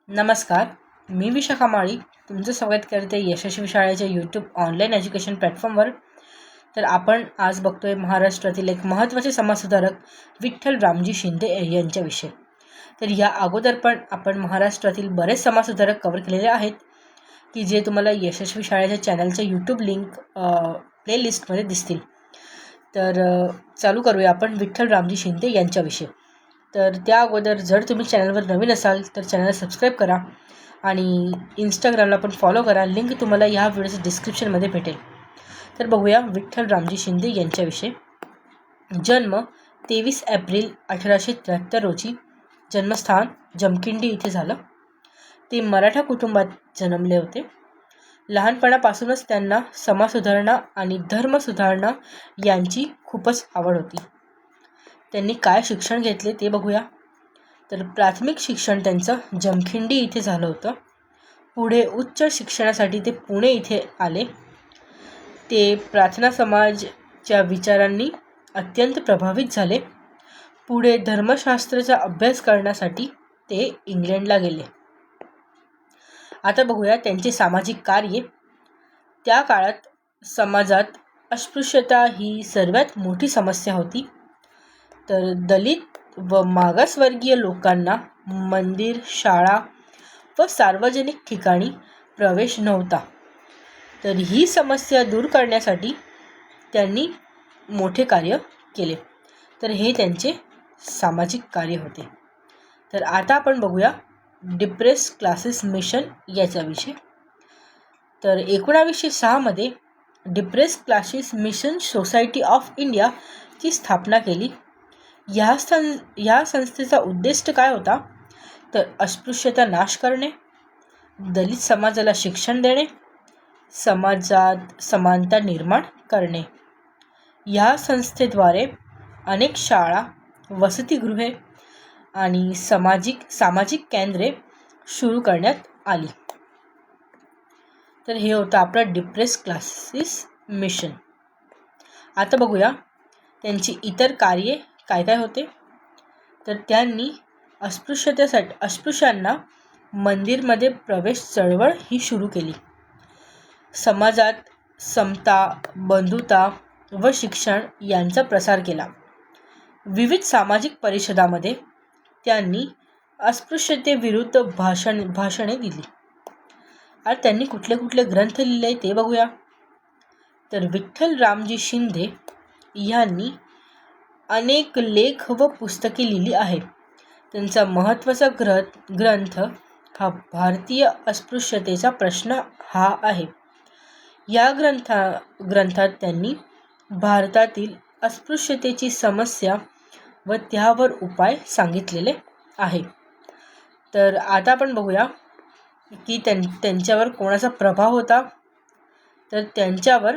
नमस्कार, मी विशाखा माळी तुमचं स्वागत करते यशस्वी शाळेच्या यूट्यूब ऑनलाईन एज्युकेशन प्लॅटफॉर्मवर. तर आपण आज बघतोय महाराष्ट्रातील एक महत्त्वाचे समाजसुधारक विठ्ठल रामजी शिंदे यांच्याविषयी. तर या अगोदर पण आपण महाराष्ट्रातील बरेच समाजसुधारक कव्हर केलेले आहेत की जे तुम्हाला यशस्वी शाळेच्या चॅनलच्या यूट्यूब लिंक प्लेलिस्टमध्ये दिसतील. तर चालू करूया आपण विठ्ठल रामजी शिंदे यांच्याविषयी. तर त्या अगोदर जर तुम्ही चॅनलवर नवीन असाल तर चॅनलला सबस्क्राईब करा आणि इंस्टाग्रामला पण फॉलो करा. लिंक तुम्हाला ह्या व्हिडिओच्या डिस्क्रिप्शनमध्ये भेटेल. तर बघूया विठ्ठल रामजी शिंदे यांच्याविषयी. जन्म 23 एप्रिल 1873 रोजी. जन्मस्थान जमखिंडी इथे झालं. ते मराठा कुटुंबात जन्मले होते. लहानपणापासूनच त्यांना समाजसुधारणा आणि धर्मसुधारणा यांची खूपच आवड होती. त्यांनी काय शिक्षण घेतले ते बघूया. तर प्राथमिक शिक्षण त्यांचं जमखिंडी इथे झालं होतं. पुढे उच्च शिक्षणासाठी ते पुणे इथे आले. ते प्रार्थना समाजच्या विचारांनी अत्यंत प्रभावित झाले. पुढे धर्मशास्त्राचा अभ्यास करण्यासाठी ते इंग्लंडला गेले. आता बघूया त्यांचे सामाजिक कार्य. त्या काळात समाजात अस्पृश्यता ही सर्वात मोठी समस्या होती. तर दलित व मागासवर्गीय लोकांना मंदिर, शाळा व सार्वजनिक ठिकाणी प्रवेश नव्हता. तर ही समस्या दूर करण्यासाठी त्यांनी मोठे कार्य केले. तर हे त्यांचे सामाजिक कार्य होते. तर आता आपण बघूया डिप्रेस क्लासेस मिशन याच्याविषयी. तर 1906 मध्ये depress classes mission society of इंडियाची स्थापना केली. ह्या संस्थेचा उद्देश काय होता तर अस्पृश्यता नाश करणे, दलित समाजाला शिक्षण देणे, समाजात समानता निर्माण करणे. ह्या संस्थेद्वारे अनेक शाळा, वसतिगृहे आणि सामाजिक केंद्रे सुरू करण्यात आली. तर हे होतं आपलं डिप्रेस क्लासेस मिशन. आता बघूया त्यांची इतर कार्ये काय काय होते. तर त्यांनी अस्पृश्यांना मंदिरमध्ये प्रवेश चळवळ ही सुरू केली. समाजात समता, बंधुता व शिक्षण यांचा प्रसार केला. विविध सामाजिक परिषदामध्ये त्यांनी अस्पृश्यतेविरुद्ध भाषणे दिली. आणि त्यांनी कुठले ग्रंथ लिहिले ते बघूया. तर विठ्ठल रामजी शिंदे यांनी अनेक लेख व पुस्तके लिहिली आहेत. त्यांचा महत्त्वाचा ग्रंथ हा भारतीय अस्पृश्यतेचा प्रश्न हा आहे. या ग्रंथात त्यांनी भारतातील अस्पृश्यतेची समस्या व त्यावर उपाय सांगितलेले आहे. तर आता आपण बघूया की त्यांच्यावर कोणाचा प्रभाव होता. तर त्यांच्यावर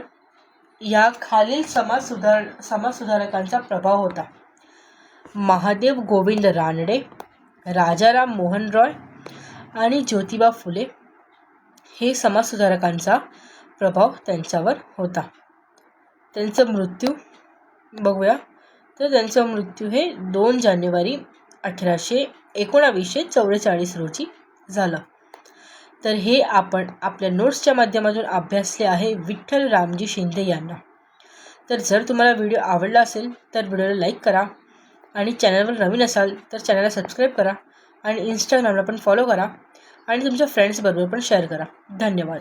या खालील समाजसुधारकांचा प्रभाव होता. महादेव गोविंद रानडे, राजाराम मोहन रॉय आणि ज्योतिबा फुले हे समाजसुधारकांचा प्रभाव त्यांच्यावर होता. त्यांचं मृत्यू बघूया. तर त्यांचा मृत्यू हे 2 जानेवारी 1944 रोजी झालं. तर हे आपण आपल्या नोट्सच्या माध्यमातून अभ्यासले आहे विठ्ठल रामजी शिंदे यांना. तर जर तुम्हाला व्हिडिओ आवडला असेल तर व्हिडिओला लाईक करा आणि चॅनलवर नवीन असाल तर चॅनलला सबस्क्राईब करा आणि इंस्टाग्रामला पण फॉलो करा आणि तुमच्या फ्रेंड्सबरोबर पण शेअर करा. धन्यवाद.